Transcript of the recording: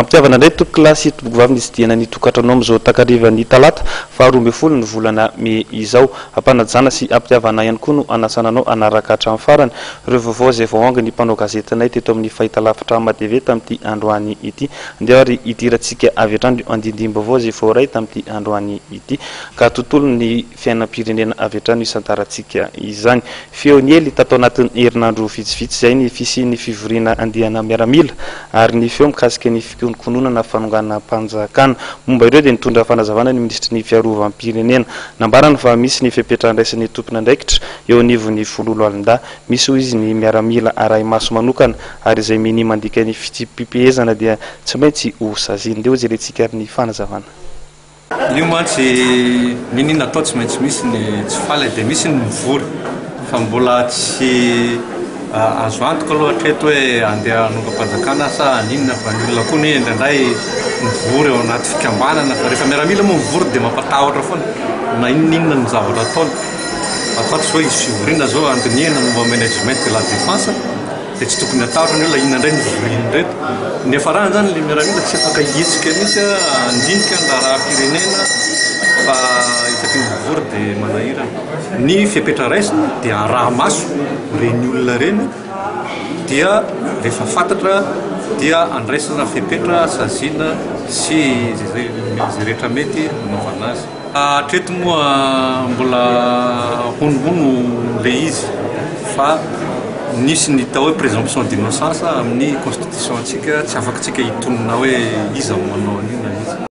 Ampitiavana ndray tokolasy tobokivavy nisy diana ny tokatranao amizao takariva ny talata faharoa ambin'ny folo ny volana me izao. Ampanajana sy ampitiavana ihany koa no anasananao anaraka hatramin'ny farany ireo vaovao izay voaonga ny mpanao gazetinay teto amin'ny fahitalavitra matv tamin'ity androany ity. Andeha ary idirantsika avy hatrany andindimba vaovao izay voaray tamin'ity androany ity ka tontolo ny fiainam-pirenena avy hatrany isantarantsika izany. Feo niely tatao anatin'ny herinandro vitsivitsy izay ny fisian'ny fivoriana andiana miaramila ary ny feo mikasika ny fikononkonona na fanonganam-panjakana. Momba ireo dia nitondra fanazavana ny minisitry ny fFiarovam-pirenena. Nambarana fa misy ny fepetra andraisan'ny tompona andraikitra eo anivon'ny fololo alinda. Misy hoy izy ny miaramila aray maso manokana ary izay mini mandika ny fitsipipehezana dia tsy maintsy ho saziny. Dia hojerentsika ary ny fanazavana. Io mantsy ninina atao tsy maintsy misy ny tsy faly dia misy ny mivory fa mbola tsy azo antoka aloha hatreto hoe andeha hanonga-panjakana sa aninona fa ny olona koa ny indraindray mivory ao anaty fikambanana fa rehefa miaramila moa mivory dia mampatahotra foana na inona ny zavatra ataony. Ataotsy hoe izy fivoriana zao andiniana momba management de la défense dia tsy tokony atahotra ny olona inona indray ny fivoriana reto. Ny afarana zany le miaramila tsy afaka hihetsika mihitsy andinika ny raha-pirenena fa isaky ny mivory dia manahirana. Ny fepetra raisina dia araha maso reny olona reny dia rehefa fantatra dia andraisana fepetra saziana sy zay rehetra mety hanaovana azy. Hatreto moa mbola honohono le izy fa nisy ny tao hoe présomption d'innocence amin'ny constitution antsika tsy afaka tsika hitonona hoe izy manao an'io na izy.